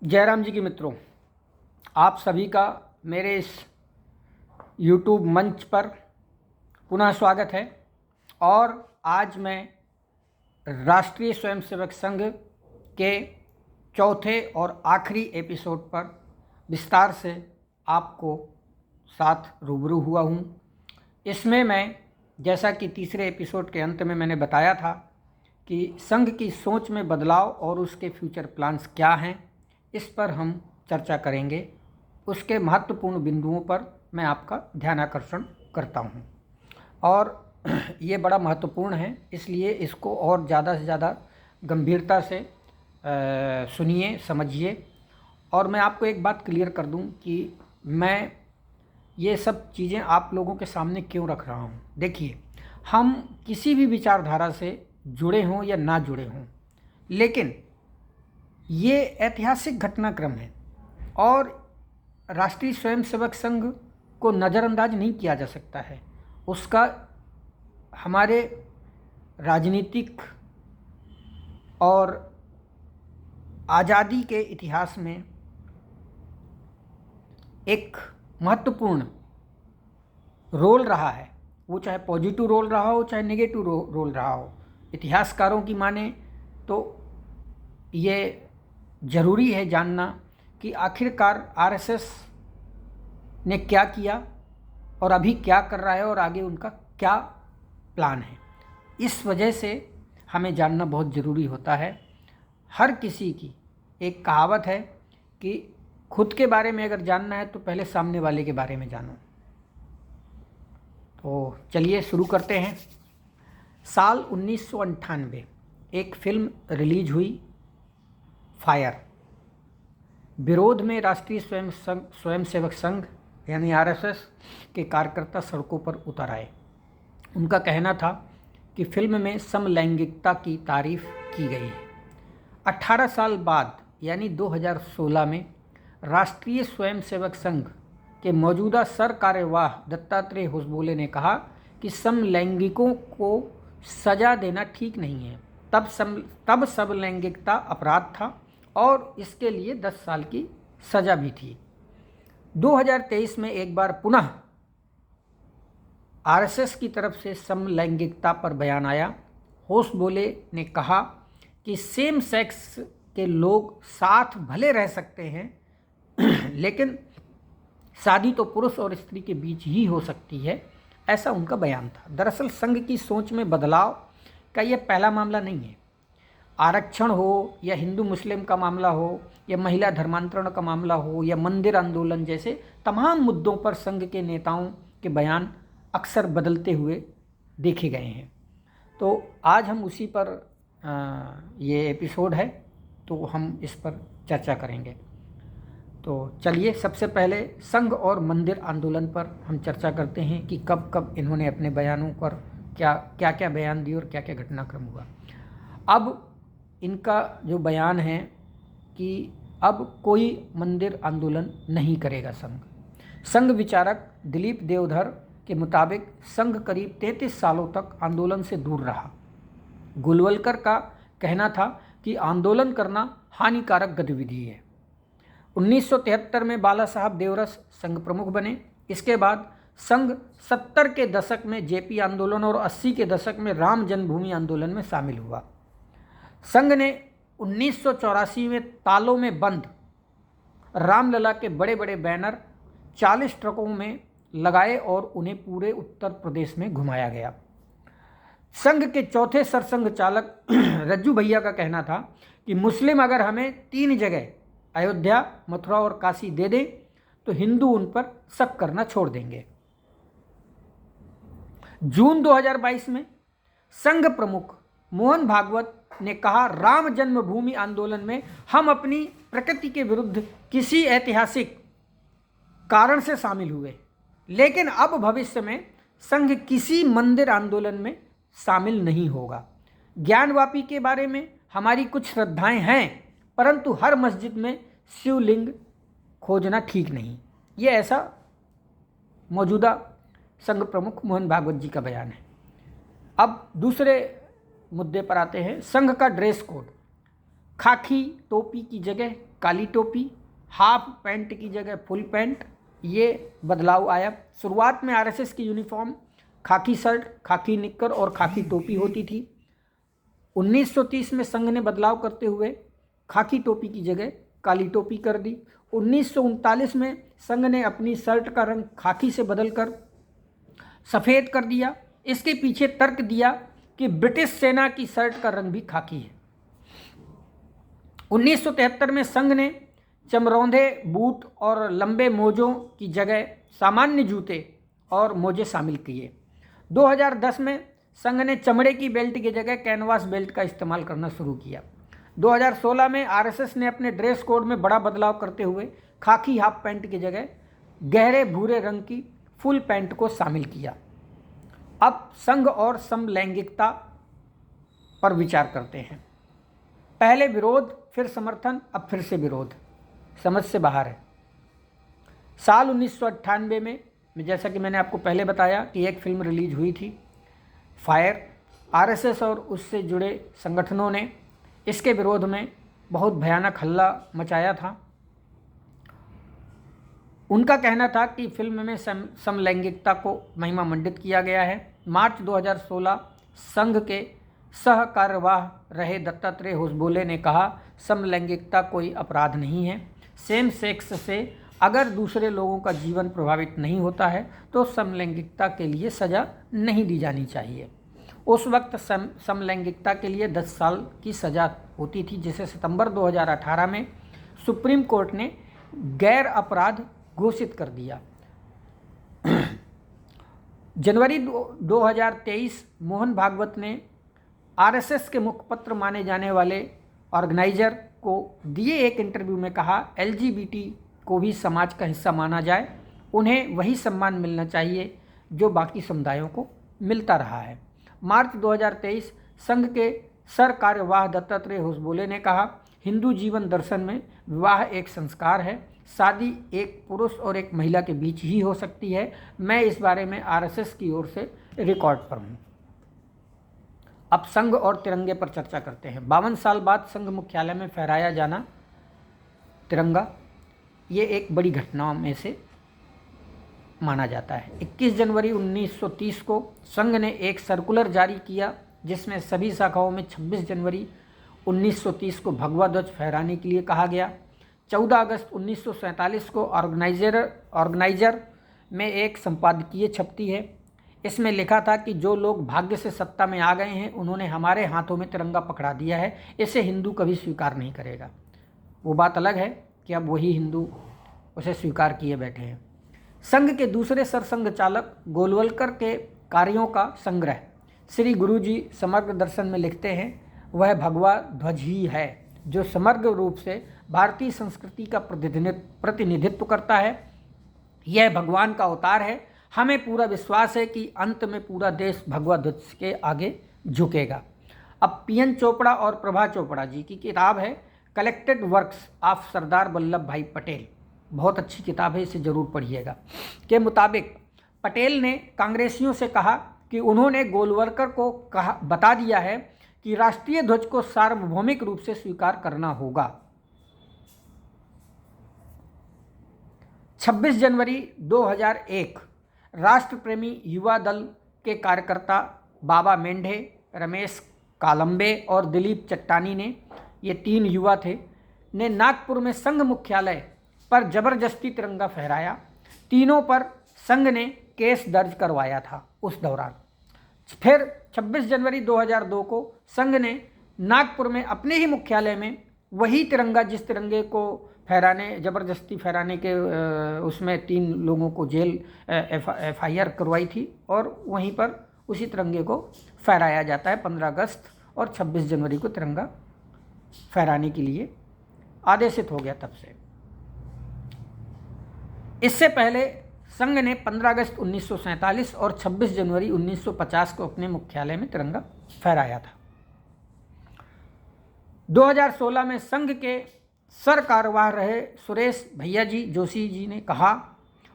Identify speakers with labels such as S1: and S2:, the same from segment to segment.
S1: जयराम जी के मित्रों, आप सभी का मेरे इस YouTube मंच पर पुनः स्वागत है। और आज मैं राष्ट्रीय स्वयंसेवक संघ के चौथे और आखिरी एपिसोड पर विस्तार से आपको साथ रूबरू हुआ हूँ। इसमें मैं, जैसा कि तीसरे एपिसोड के अंत में मैंने बताया था कि संघ की सोच में बदलाव और उसके फ्यूचर प्लान्स क्या हैं, इस पर हम चर्चा करेंगे। उसके महत्वपूर्ण बिंदुओं पर मैं आपका ध्यानाकर्षण करता हूं। और ये बड़ा महत्वपूर्ण है, इसलिए इसको और ज़्यादा से ज़्यादा गंभीरता से सुनिए, समझिए। और मैं आपको एक बात क्लियर कर दूं कि मैं ये सब चीज़ें आप लोगों के सामने क्यों रख रहा हूँ। देखिए, हम किसी भी विचारधारा से जुड़े हों या ना जुड़े हों, लेकिन ये ऐतिहासिक घटनाक्रम है और राष्ट्रीय स्वयंसेवक संघ को नज़रअंदाज नहीं किया जा सकता है। उसका हमारे राजनीतिक और आज़ादी के इतिहास में एक महत्वपूर्ण रोल रहा है। वो चाहे पॉजिटिव रोल रहा हो, चाहे नेगेटिव रोल रहा हो। इतिहासकारों की माने तो ये ज़रूरी है जानना कि आखिरकार आरएसएस ने क्या किया और अभी क्या कर रहा है और आगे उनका क्या प्लान है। इस वजह से हमें जानना बहुत ज़रूरी होता है। हर किसी की एक कहावत है कि खुद के बारे में अगर जानना है तो पहले सामने वाले के बारे में जानो। तो चलिए शुरू करते हैं। साल 1998 एक फिल्म रिलीज हुई, फायर। विरोध में राष्ट्रीय स्वयंसेवक संघ यानी आरएसएस के कार्यकर्ता सड़कों पर उतर आए। उनका कहना था कि फिल्म में समलैंगिकता की तारीफ की गई है। 18 साल बाद यानी 2016 में राष्ट्रीय स्वयंसेवक संघ के मौजूदा सरकार्यवाह दत्तात्रेय होसबोले ने कहा कि समलैंगिकों को सजा देना ठीक नहीं है। तब समलैंगिकता अपराध था और इसके लिए 10 साल की सजा भी थी। 2023 में एक बार पुनः आरएसएस की तरफ से समलैंगिकता पर बयान आया। होसबोले ने कहा कि सेम सेक्स के लोग साथ भले रह सकते हैं लेकिन शादी तो पुरुष और स्त्री के बीच ही हो सकती है, ऐसा उनका बयान था। दरअसल संघ की सोच में बदलाव का यह पहला मामला नहीं है। आरक्षण हो या हिंदू मुस्लिम का मामला हो या महिला धर्मांतरण का मामला हो या मंदिर आंदोलन जैसे तमाम मुद्दों पर संघ के नेताओं के बयान अक्सर बदलते हुए देखे गए हैं। तो आज हम उसी पर ये एपिसोड है, तो हम इस पर चर्चा करेंगे। तो चलिए सबसे पहले संघ और मंदिर आंदोलन पर हम चर्चा करते हैं कि कब कब इन्होंने अपने बयानों पर क्या क्या बयान दिए और क्या क्या घटनाक्रम हुआ। अब इनका जो बयान है कि अब कोई मंदिर आंदोलन नहीं करेगा संघ विचारक दिलीप देवधर के मुताबिक संघ करीब 33 सालों तक आंदोलन से दूर रहा। गोलवलकर का कहना था कि आंदोलन करना हानिकारक गतिविधि है। 1973 में बाला साहब देवरस संघ प्रमुख बने। इसके बाद संघ 70 के दशक में जेपी आंदोलन और 80 के दशक में राम जन्मभूमि आंदोलन में शामिल हुआ। संघ ने 1984 में तालों में बंद रामलला के बड़े बड़े बैनर 40 ट्रकों में लगाए और उन्हें पूरे उत्तर प्रदेश में घुमाया गया। संघ के चौथे सरसंघ चालक रज्जू भैया का कहना था कि मुस्लिम अगर हमें 3 जगह अयोध्या, मथुरा और काशी दे दें तो हिंदू उन पर शक करना छोड़ देंगे। जून 2022 में संघ प्रमुख मोहन भागवत ने कहा, राम जन्मभूमि आंदोलन में हम अपनी प्रकृति के विरुद्ध किसी ऐतिहासिक कारण से शामिल हुए, लेकिन अब भविष्य में संघ किसी मंदिर आंदोलन में शामिल नहीं होगा। ज्ञानवापी के बारे में हमारी कुछ श्रद्धाएं हैं, परंतु हर मस्जिद में शिवलिंग खोजना ठीक नहीं। ये ऐसा मौजूदा संघ प्रमुख मोहन भागवत जी का बयान है। अब दूसरे मुद्दे पर आते हैं, संघ का ड्रेस कोड। खाकी टोपी की जगह काली टोपी, हाफ पैंट की जगह फुल पैंट, ये बदलाव आया। शुरुआत में आरएसएस की यूनिफॉर्म खाकी शर्ट, खाकी निक्कर और खाकी टोपी होती थी। 1930 में संघ ने बदलाव करते हुए खाकी टोपी की जगह काली टोपी कर दी। 1939 में संघ ने अपनी शर्ट का रंग खाकी से बदलकर सफ़ेद कर दिया। इसके पीछे तर्क दिया कि ब्रिटिश सेना की शर्ट का रंग भी खाकी है। 1973 में संघ ने चमरौंधे बूट और लंबे मोजों की जगह सामान्य जूते और मोजे शामिल किए। 2010 में संघ ने चमड़े की बेल्ट की जगह कैनवास बेल्ट का इस्तेमाल करना शुरू किया। 2016 में आरएसएस ने अपने ड्रेस कोड में बड़ा बदलाव करते हुए खाकी हाफ पैंट की जगह गहरे भूरे रंग की फुल पैंट को शामिल किया। अब संघ और समलैंगिकता पर विचार करते हैं। पहले विरोध, फिर समर्थन, अब फिर से विरोध, समझ से बाहर है। साल 1998 में जैसा कि मैंने आपको पहले बताया कि एक फिल्म रिलीज हुई थी फायर। आरएसएस और उससे जुड़े संगठनों ने इसके विरोध में बहुत भयानक हल्ला मचाया था। उनका कहना था कि फिल्म में समलैंगिकता को महिमा मंडित किया गया है। मार्च 2016 संघ के सह कार्यवाह रहे दत्तात्रेय होसबोले ने कहा, समलैंगिकता कोई अपराध नहीं है। सेम सेक्स से अगर दूसरे लोगों का जीवन प्रभावित नहीं होता है तो समलैंगिकता के लिए सज़ा नहीं दी जानी चाहिए। उस वक्त समलैंगिकता के लिए 10 साल की सज़ा होती थी, जिसे सितंबर 2018 में सुप्रीम कोर्ट ने गैर अपराध घोषित कर दिया। जनवरी 2023 मोहन भागवत ने आरएसएस के मुखपत्र माने जाने वाले ऑर्गेनाइजर को दिए एक इंटरव्यू में कहा, एलजीबीटी को भी समाज का हिस्सा माना जाए, उन्हें वही सम्मान मिलना चाहिए जो बाकी समुदायों को मिलता रहा है। मार्च 2023 संघ के सर कार्यवाह दत्तात्रेय होसबोले ने कहा, हिंदू जीवन दर्शन में विवाह एक संस्कार है, शादी एक पुरुष और एक महिला के बीच ही हो सकती है। मैं इस बारे में आरएसएस की ओर से रिकॉर्ड पर हूँ। अब संघ और तिरंगे पर चर्चा करते हैं। 52 साल बाद संघ मुख्यालय में फहराया जाना तिरंगा, ये एक बड़ी घटनाओं में से माना जाता है। 21 जनवरी 1930 को संघ ने एक सर्कुलर जारी किया जिसमें सभी शाखाओं में 26 जनवरी 1930 को भगवा ध्वज फहराने के लिए कहा गया। 14 अगस्त 1947 को ऑर्गेनाइजर में एक संपादकीय छपती है। इसमें लिखा था कि जो लोग भाग्य से सत्ता में आ गए हैं उन्होंने हमारे हाथों में तिरंगा पकड़ा दिया है, इसे हिंदू कभी स्वीकार नहीं करेगा। वो बात अलग है कि अब वही हिंदू उसे स्वीकार किए बैठे हैं। संघ के दूसरे सरसंघ चालक गोलवलकर के कार्यों का संग्रह श्री गुरुजी समग्र दर्शन में लिखते हैं, वह भगवा ध्वज ही है जो समग्र रूप से भारतीय संस्कृति का प्रतिनिधित्व करता है। यह भगवान का अवतार है। हमें पूरा विश्वास है कि अंत में पूरा देश भगवा ध्वज के आगे झुकेगा। अब पीएन चोपड़ा और प्रभा चोपड़ा जी की किताब है collected works of Sardar Vallabh भाई पटेल, बहुत अच्छी किताब है, इसे जरूर पढ़िएगा। के मुताबिक पटेल ने कांग्रेसियों से कहा कि उन्होंने गोलवलकर को बता दिया है कि राष्ट्रीय ध्वज को सार्वभौमिक रूप से स्वीकार करना होगा। 26 जनवरी 2001 राष्ट्र प्रेमी युवा दल के कार्यकर्ता बाबा मेंढे, रमेश कालंबे और दिलीप चट्टानी ने, ये 3 युवा थे, ने नागपुर में संघ मुख्यालय पर जबरदस्ती तिरंगा फहराया। तीनों पर संघ ने केस दर्ज करवाया था उस दौरान। फिर 26 जनवरी 2002 को संघ ने नागपुर में अपने ही मुख्यालय में वही तिरंगा, जिस तिरंगे को जबरदस्ती फहराने के उसमें 3 लोगों को जेल FIR करवाई थी, और वहीं पर उसी तिरंगे को फहराया जाता है 15 अगस्त और 26 जनवरी को तिरंगा फहराने के लिए आदेशित हो गया तब से। इससे पहले संघ ने 15 अगस्त 1947 और 26 जनवरी 1950 को अपने मुख्यालय में तिरंगा फहराया था। 2016 में संघ के सर कार्यवाह रहे सुरेश भैया जी जोशी जी ने कहा,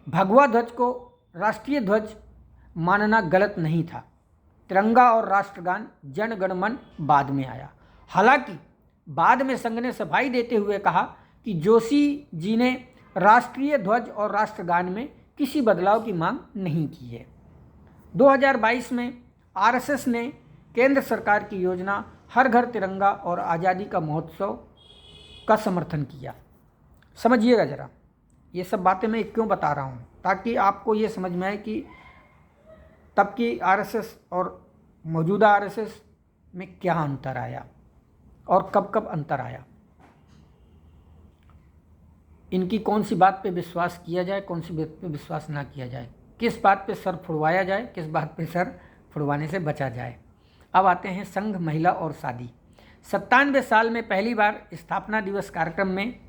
S1: भगवा ध्वज को राष्ट्रीय ध्वज मानना गलत नहीं था। तिरंगा और राष्ट्रगान जन गण मन बाद में आया। हालांकि बाद में संघ ने सफाई देते हुए कहा कि जोशी जी ने राष्ट्रीय ध्वज और राष्ट्रगान में किसी बदलाव की मांग नहीं की है। 2022 में आरएसएस ने केंद्र सरकार की योजना हर घर तिरंगा और आज़ादी का महोत्सव का समर्थन किया। समझिएगा ज़रा, ये सब बातें मैं क्यों बता रहा हूँ, ताकि आपको ये समझ में आए कि तब की आरएसएस और मौजूदा आरएसएस में क्या अंतर आया और कब कब अंतर आया, इनकी कौन सी बात पे विश्वास किया जाए, कौन सी बात पे विश्वास ना किया जाए, किस बात पे सर फुड़वाया जाए, किस बात पे सर फुड़वाने से बचा जाए। अब आते हैं संघ, महिला और शादी। 97 साल में पहली बार स्थापना दिवस कार्यक्रम में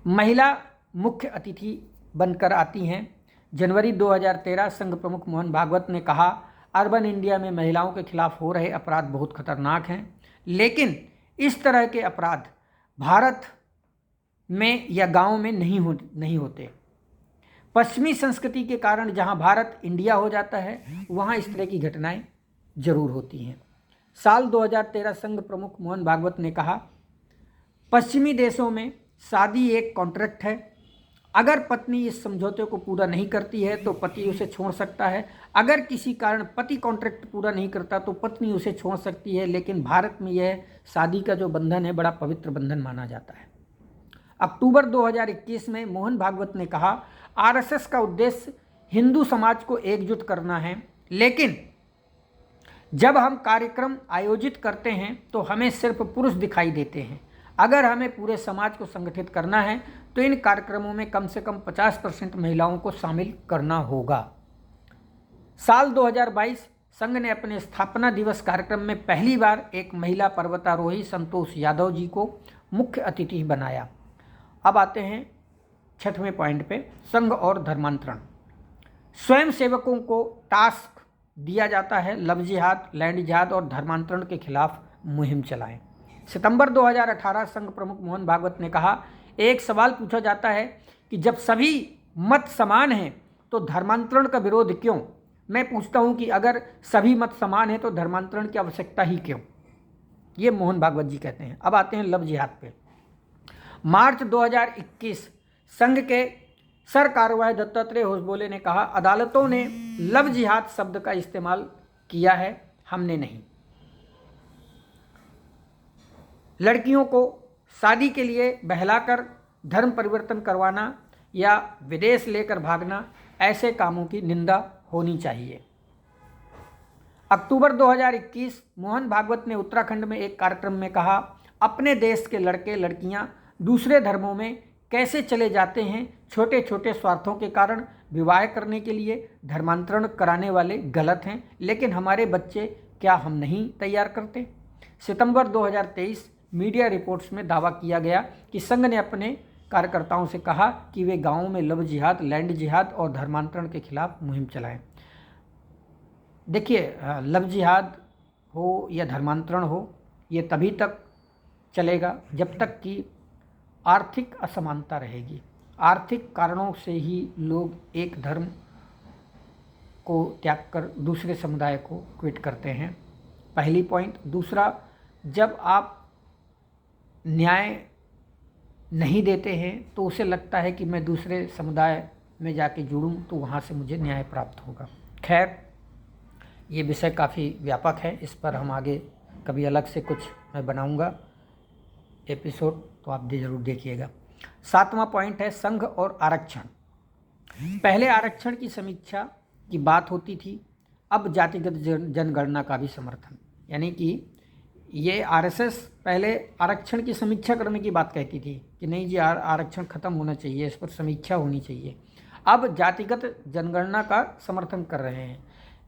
S1: महिला मुख्य अतिथि बनकर आती हैं। जनवरी 2013 संघ प्रमुख मोहन भागवत ने कहा, अर्बन इंडिया में महिलाओं के खिलाफ हो रहे अपराध बहुत खतरनाक हैं, लेकिन इस तरह के अपराध भारत में या गांव में नहीं होते। पश्चिमी संस्कृति के कारण जहां भारत इंडिया हो जाता है, वहां इस तरह की घटनाएं जरूर होती हैं। साल 2013 संघ प्रमुख मोहन भागवत ने कहा, पश्चिमी देशों में शादी एक कॉन्ट्रैक्ट है। अगर पत्नी इस समझौते को पूरा नहीं करती है तो पति उसे छोड़ सकता है। अगर किसी कारण पति कॉन्ट्रैक्ट पूरा नहीं करता तो पत्नी उसे छोड़ सकती है, लेकिन भारत में यह शादी का जो बंधन है बड़ा पवित्र बंधन माना जाता है। अक्टूबर 2021 में मोहन भागवत ने कहा, आरएसएस का उद्देश्य हिंदू समाज को एकजुट करना है, लेकिन जब हम कार्यक्रम आयोजित करते हैं तो हमें सिर्फ पुरुष दिखाई देते हैं। अगर हमें पूरे समाज को संगठित करना है तो इन कार्यक्रमों में कम से कम 50% महिलाओं को शामिल करना होगा। साल 2022 संघ ने अपने स्थापना दिवस कार्यक्रम में पहली बार एक महिला पर्वतारोही संतोष यादव जी को मुख्य अतिथि बनाया। अब आते हैं 6वें पॉइंट पे, संघ और धर्मांतरण। स्वयं सेवकों को टास्क दिया जाता है, लव जिहाद, लैंड जिहाद और धर्मांतरण के खिलाफ मुहिम चलाएं। सितंबर 2018 संघ प्रमुख मोहन भागवत ने कहा, एक सवाल पूछा जाता है कि जब सभी मत समान हैं तो धर्मांतरण का विरोध क्यों? मैं पूछता हूं कि अगर सभी मत समान हैं तो धर्मांतरण की आवश्यकता ही क्यों? ये मोहन भागवत जी कहते हैं। अब आते हैं लव जिहाद पे। मार्च 2021 संघ के सर कार्यवाही दत्तात्रेय होसबोले ने कहा, अदालतों ने लव जिहाद शब्द का इस्तेमाल किया है, हमने नहीं। लड़कियों को शादी के लिए बहलाकर धर्म परिवर्तन करवाना या विदेश लेकर भागना, ऐसे कामों की निंदा होनी चाहिए। अक्टूबर 2021 मोहन भागवत ने उत्तराखंड में एक कार्यक्रम में कहा, अपने देश के लड़के लड़कियां दूसरे धर्मों में कैसे चले जाते हैं। छोटे छोटे स्वार्थों के कारण विवाह करने के लिए धर्मांतरण कराने वाले गलत हैं, लेकिन हमारे बच्चे क्या हम नहीं तैयार करते? सितंबर 2023 मीडिया रिपोर्ट्स में दावा किया गया कि संघ ने अपने कार्यकर्ताओं से कहा कि वे गांवों में लव जिहाद, लैंड जिहाद और धर्मांतरण के खिलाफ मुहिम चलाएं। देखिए, लव जिहाद हो या धर्मांतरण हो, ये तभी तक चलेगा जब तक कि आर्थिक असमानता रहेगी। आर्थिक कारणों से ही लोग एक धर्म को त्याग कर दूसरे समुदाय को क्विट करते हैं, पहली पॉइंट। दूसरा, जब आप न्याय नहीं देते हैं तो उसे लगता है कि मैं दूसरे समुदाय में जाके जुड़ूं तो वहाँ से मुझे न्याय प्राप्त होगा। खैर, ये विषय काफ़ी व्यापक है, इस पर हम आगे कभी अलग से कुछ मैं बनाऊंगा एपिसोड, तो आप ज़रूर देखिएगा। 7वां पॉइंट है संघ और आरक्षण। पहले आरक्षण की समीक्षा की बात होती थी, अब जातिगत जनगणना का भी समर्थन। यानी कि ये आरएसएस पहले आरक्षण की समीक्षा करने की बात कहती थी कि नहीं जी, आरक्षण खत्म होना चाहिए, इस पर समीक्षा होनी चाहिए। अब जातिगत जनगणना का समर्थन कर रहे हैं।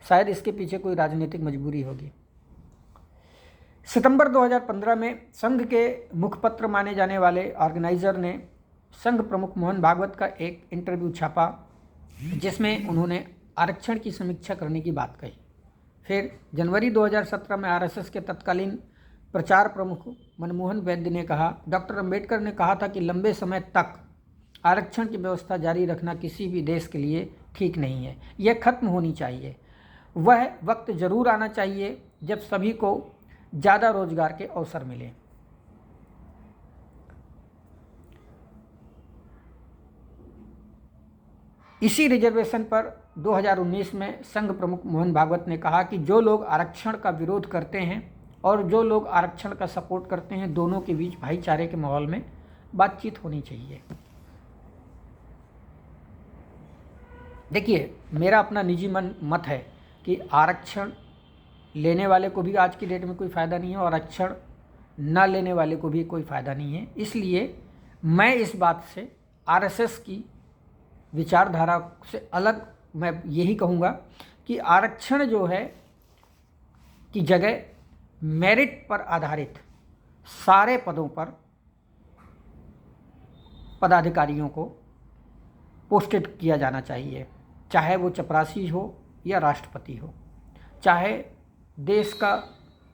S1: शायद इसके पीछे कोई राजनीतिक मजबूरी होगी। सितंबर 2015 में संघ के मुखपत्र माने जाने वाले ऑर्गेनाइजर ने संघ प्रमुख मोहन भागवत का एक इंटरव्यू छापा, जिसमें उन्होंने आरक्षण की समीक्षा करने की बात कही। फिर जनवरी 2017 में आरएसएस के तत्कालीन प्रचार प्रमुख मनमोहन वैद्य ने कहा, डॉक्टर अंबेडकर ने कहा था कि लंबे समय तक आरक्षण की व्यवस्था जारी रखना किसी भी देश के लिए ठीक नहीं है, यह खत्म होनी चाहिए। वह वक्त जरूर आना चाहिए जब सभी को ज़्यादा रोजगार के अवसर मिले। इसी रिजर्वेशन पर 2019 में संघ प्रमुख मोहन भागवत ने कहा कि जो लोग आरक्षण का विरोध करते हैं और जो लोग आरक्षण का सपोर्ट करते हैं, दोनों के बीच भाईचारे के माहौल में बातचीत होनी चाहिए। देखिए, मेरा अपना निजी मत है कि आरक्षण लेने वाले को भी आज की डेट में कोई फ़ायदा नहीं है और आरक्षण न लेने वाले को भी कोई फ़ायदा नहीं है। इसलिए मैं इस बात से आरएसएस की विचारधारा से अलग मैं यही कहूँगा कि आरक्षण जो है की जगह मेरिट पर आधारित सारे पदों पर पदाधिकारियों को पोस्टेड किया जाना चाहिए, चाहे वो चपरासी हो या राष्ट्रपति हो, चाहे देश का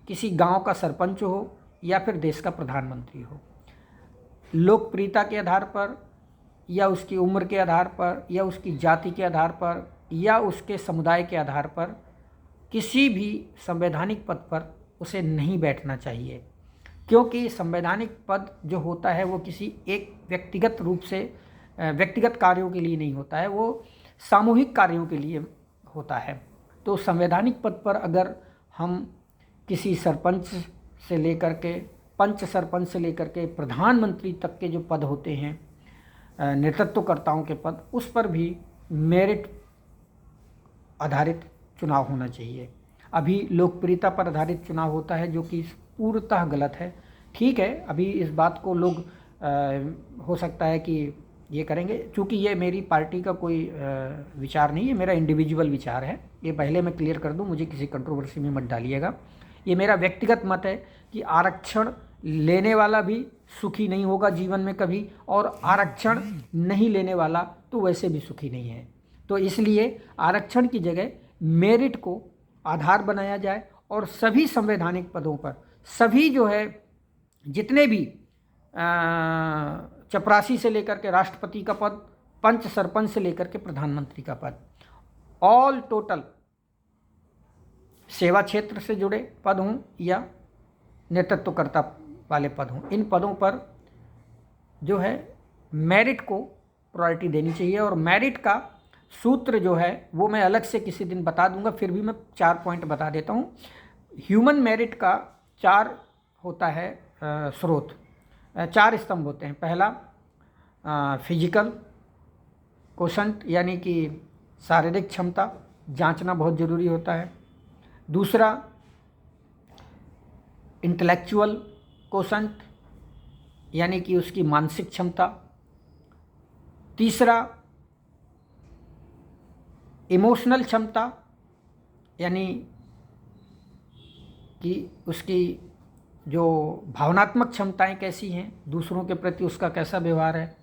S1: किसी गांव का सरपंच हो या फिर देश का प्रधानमंत्री हो। लोकप्रियता के आधार पर या उसकी उम्र के आधार पर या उसकी जाति के आधार पर या उसके समुदाय के आधार पर किसी भी संवैधानिक पद पर उसे नहीं बैठना चाहिए, क्योंकि संवैधानिक पद जो होता है वो किसी एक व्यक्तिगत रूप से व्यक्तिगत कार्यों के लिए नहीं होता है, वो सामूहिक कार्यों के लिए होता है। तो संवैधानिक पद पर अगर हम किसी सरपंच से लेकर के पंच सरपंच से लेकर के प्रधानमंत्री तक के जो पद होते हैं, नेतृत्वकर्ताओं के पद, उस पर भी मेरिट आधारित चुनाव होना चाहिए। अभी लोकप्रियता पर आधारित चुनाव होता है, जो कि पूर्णतः गलत है। ठीक है, अभी इस बात को लोग हो सकता है कि ये करेंगे, चूँकि ये मेरी पार्टी का कोई विचार नहीं है, मेरा इंडिविजुअल विचार है। ये पहले मैं क्लियर कर दूं, मुझे किसी कंट्रोवर्सी में मत डालिएगा। ये मेरा व्यक्तिगत मत है कि आरक्षण लेने वाला भी सुखी नहीं होगा जीवन में कभी, और आरक्षण नहीं लेने वाला तो वैसे भी सुखी नहीं है। तो इसलिए आरक्षण की जगह मेरिट को आधार बनाया जाए और सभी संवैधानिक पदों पर सभी जो है जितने भी चपरासी से लेकर के राष्ट्रपति का पद, पंच सरपंच से लेकर के प्रधानमंत्री का पद, ऑल टोटल सेवा क्षेत्र से जुड़े पद हों या नेतृत्वकर्ता वाले पद हों, इन पदों पर जो है मेरिट को प्रायोरिटी देनी चाहिए। और मेरिट का सूत्र जो है वो मैं अलग से किसी दिन बता दूंगा, फिर भी मैं 4 पॉइंट बता देता हूँ। ह्यूमन मेरिट का 4 होता है स्रोत, 4 स्तंभ होते हैं। पहला फिजिकल कोशंट, यानी कि शारीरिक क्षमता जांचना बहुत ज़रूरी होता है। दूसरा इंटेलेक्चुअल कोशंट, यानी कि उसकी मानसिक क्षमता। तीसरा इमोशनल क्षमता, यानी कि उसकी जो भावनात्मक क्षमताएं कैसी हैं, दूसरों के प्रति उसका कैसा व्यवहार है।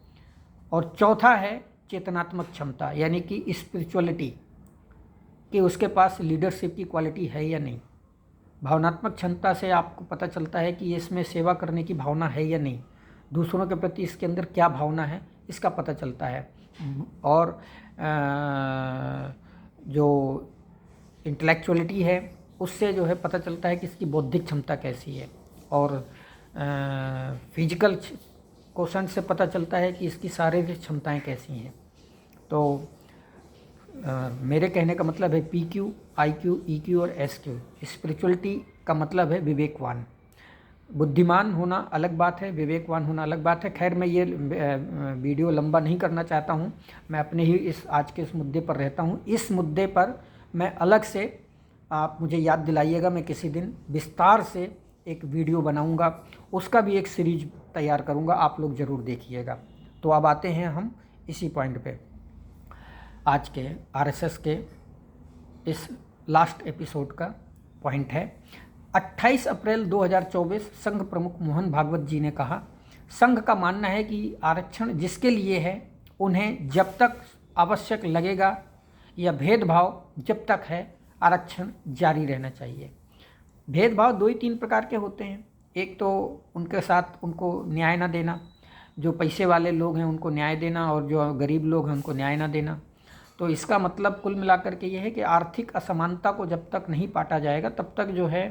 S1: और चौथा है चेतनात्मक क्षमता, यानी कि स्पिरिचुअलिटी, कि उसके पास लीडरशिप की क्वालिटी है या नहीं। भावनात्मक क्षमता से आपको पता चलता है कि इसमें सेवा करने की भावना है या नहीं, दूसरों के प्रति इसके अंदर क्या भावना है इसका पता चलता है। और जो इंटेलेक्चुअलिटी है उससे जो है पता चलता है कि इसकी बौद्धिक क्षमता कैसी है। और फिजिकल क्वेश्चन से पता चलता है कि इसकी शारीरिक क्षमताएं कैसी हैं। तो मेरे कहने का मतलब है PQ, IQ, EQ और SQ। स्पिरिचुअलिटी का मतलब है विवेकवान। बुद्धिमान होना अलग बात है, विवेकवान होना अलग बात है। खैर, मैं ये वीडियो लंबा नहीं करना चाहता हूँ, मैं अपने ही आज के इस मुद्दे पर रहता हूँ। इस मुद्दे पर मैं अलग से, आप मुझे याद दिलाइएगा, मैं किसी दिन विस्तार से एक वीडियो बनाऊँगा, उसका भी एक सीरीज तैयार करूँगा, आप लोग ज़रूर देखिएगा। तो अब आते हैं हम इसी पॉइंट पे, आज के RSS के इस लास्ट एपिसोड का पॉइंट है। 28 अप्रैल 2024 संघ प्रमुख मोहन भागवत जी ने कहा, संघ का मानना है कि आरक्षण जिसके लिए है उन्हें जब तक आवश्यक लगेगा या भेदभाव जब तक है, आरक्षण जारी रहना चाहिए। भेदभाव 2-3 प्रकार के होते हैं। एक तो उनके साथ उनको न्याय ना देना, जो पैसे वाले लोग हैं उनको न्याय देना और जो गरीब लोग हैं उनको न्याय ना देना। तो इसका मतलब कुल मिलाकर के ये है कि आर्थिक असमानता को जब तक नहीं पाटा जाएगा तब तक जो है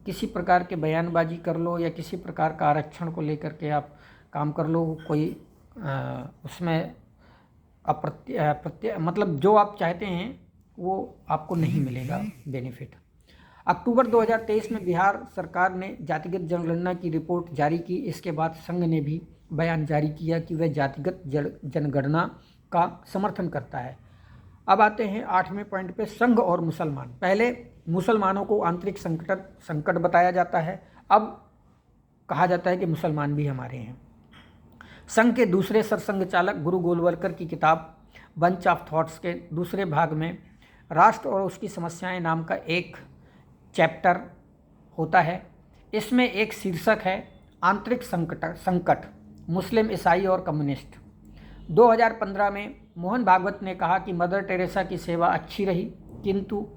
S1: किसी प्रकार के बयानबाजी कर लो या किसी प्रकार का आरक्षण को लेकर के आप काम कर लो, कोई उसमें मतलब जो आप चाहते हैं वो आपको नहीं मिलेगा बेनिफिट। अक्टूबर 2023 में बिहार सरकार ने जातिगत जनगणना की रिपोर्ट जारी की। इसके बाद संघ ने भी बयान जारी किया कि वह जातिगत जनगणना का समर्थन करता है। अब आते हैं 8वें पॉइंट पे, संघ और मुसलमान। पहले मुसलमानों को आंतरिक संकट बताया जाता है, अब कहा जाता है कि मुसलमान भी हमारे हैं। संघ के दूसरे सरसंघ चालक गुरु गोलवलकर की किताब बंच ऑफ थॉट्स के दूसरे भाग में राष्ट्र और उसकी समस्याएं नाम का एक चैप्टर होता है। इसमें एक शीर्षक है आंतरिक संकट मुस्लिम, ईसाई और कम्युनिस्ट। 2015 में मोहन भागवत ने कहा कि मदर टेरेसा की सेवा अच्छी रही, किंतु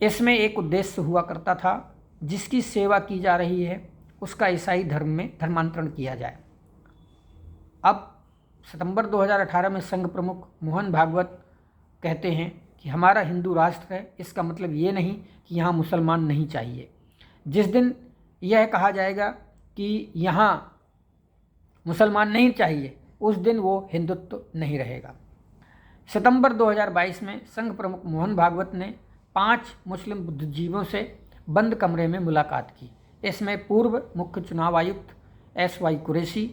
S1: इसमें एक उद्देश्य हुआ करता था, जिसकी सेवा की जा रही है उसका ईसाई धर्म में धर्मांतरण किया जाए। अब सितंबर 2018 में संघ प्रमुख मोहन भागवत कहते हैं कि हमारा हिंदू राष्ट्र है, इसका मतलब ये नहीं कि यहाँ मुसलमान नहीं चाहिए। जिस दिन यह कहा जाएगा कि यहाँ मुसलमान नहीं चाहिए, उस दिन वो हिंदुत्व नहीं रहेगा। सितंबर 2022 में संघ प्रमुख मोहन भागवत ने 5 मुस्लिम बुद्धिजीवियों से बंद कमरे में मुलाकात की। इसमें पूर्व मुख्य चुनाव आयुक्त SY कुरैशी,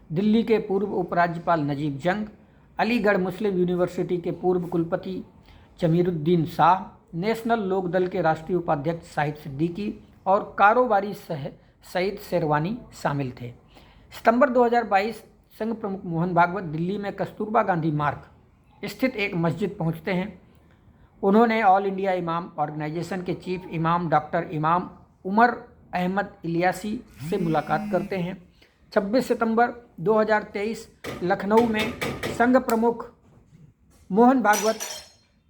S1: दिल्ली के पूर्व उपराज्यपाल नजीब जंग, अलीगढ़ मुस्लिम यूनिवर्सिटी के पूर्व कुलपति जमीरुद्दीन शाह, नेशनल लोकदल के राष्ट्रीय उपाध्यक्ष शाहिद सिद्दीकी और कारोबारी सईद शेरवानी शामिल थे। सितंबर 2022 संघ प्रमुख मोहन भागवत दिल्ली में कस्तूरबा गांधी मार्ग स्थित एक मस्जिद पहुंचते हैं। उन्होंने ऑल इंडिया इमाम ऑर्गेनाइजेशन के चीफ इमाम डॉक्टर इमाम उमर अहमद इलियासी से मुलाकात करते हैं। 26 सितंबर 2023 लखनऊ में संघ प्रमुख मोहन भागवत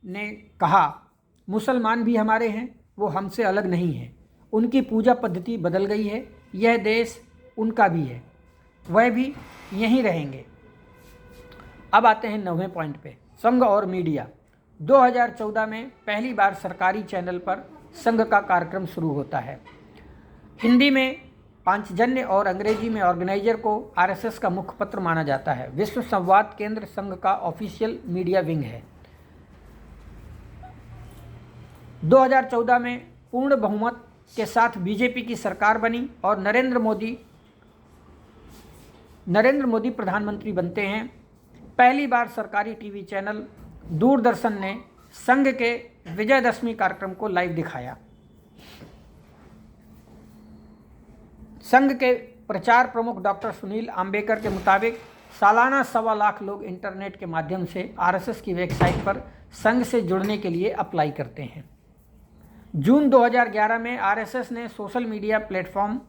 S1: ने कहा, मुसलमान भी हमारे हैं, वो हमसे अलग नहीं हैं। उनकी पूजा पद्धति बदल गई है, यह देश उनका भी है, वह भी यहीं रहेंगे। अब आते हैं 9वें पॉइंट पे, संघ और मीडिया। 2014 में पहली बार सरकारी चैनल पर संघ का कार्यक्रम शुरू होता है। हिंदी में पांचजन्य और अंग्रेजी में ऑर्गेनाइजर को RSS का मुखपत्र माना जाता है। विश्व संवाद केंद्र संघ का ऑफिशियल मीडिया विंग है। 2014 में पूर्ण बहुमत के साथ बीजेपी की सरकार बनी और नरेंद्र मोदी प्रधानमंत्री बनते हैं। पहली बार सरकारी टीवी चैनल दूरदर्शन ने संघ के विजयदशमी कार्यक्रम को लाइव दिखाया। संघ के प्रचार प्रमुख डॉक्टर सुनील आम्बेकर के मुताबिक सालाना 1.25 लाख लोग इंटरनेट के माध्यम से RSS की वेबसाइट पर संघ से जुड़ने के लिए अप्लाई करते हैं। जून 2011 में RSS ने सोशल मीडिया प्लेटफॉर्म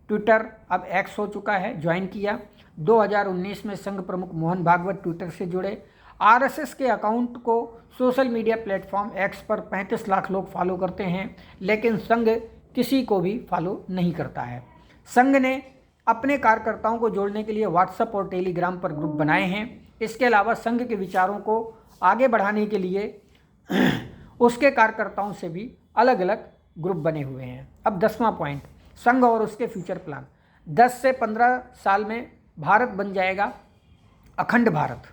S1: ट्विटर, अब X हो चुका है, ज्वाइन किया। 2019 में संघ प्रमुख मोहन भागवत ट्विटर से जुड़े। RSS के अकाउंट को सोशल मीडिया प्लेटफॉर्म X पर 35 लाख लोग फॉलो करते हैं, लेकिन संघ किसी को भी फॉलो नहीं करता है। संघ ने अपने कार्यकर्ताओं को जोड़ने के लिए व्हाट्सएप और टेलीग्राम पर ग्रुप बनाए हैं। इसके अलावा संघ के विचारों को आगे बढ़ाने के लिए उसके कार्यकर्ताओं से भी अलग अलग ग्रुप बने हुए हैं। अब 10वां पॉइंट, संघ और उसके फ्यूचर प्लान। 10 से 15 साल में भारत बन जाएगा अखंड भारत।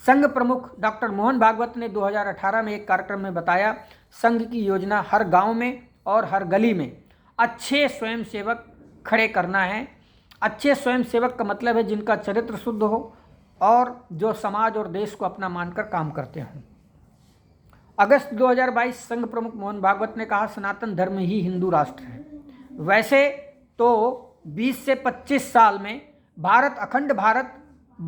S1: संघ प्रमुख डॉक्टर मोहन भागवत ने 2018 में एक कार्यक्रम में बताया, संघ की योजना हर गांव में और हर गली में अच्छे स्वयंसेवक खड़े करना है। अच्छे स्वयंसेवक का मतलब है जिनका चरित्र शुद्ध हो और जो समाज और देश को अपना मानकर काम करते हों। अगस्त 2022 संघ प्रमुख मोहन भागवत ने कहा, सनातन धर्म ही हिंदू राष्ट्र है। वैसे तो 20 से 25 साल में भारत अखंड भारत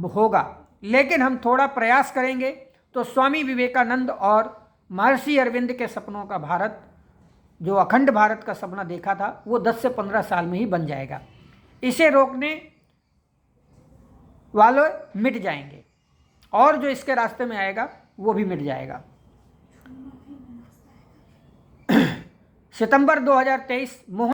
S1: होगा, लेकिन हम थोड़ा प्रयास करेंगे तो स्वामी विवेकानंद और महर्षि अरविंद के सपनों का भारत, जो अखंड भारत का सपना देखा था, वो 10 से 15 साल में ही बन जाएगा। इसे रोकने वाले मिट जाएंगे और जो इसके रास्ते में आएगा वो भी मिट जाएगा। सितंबर 2023 मोहन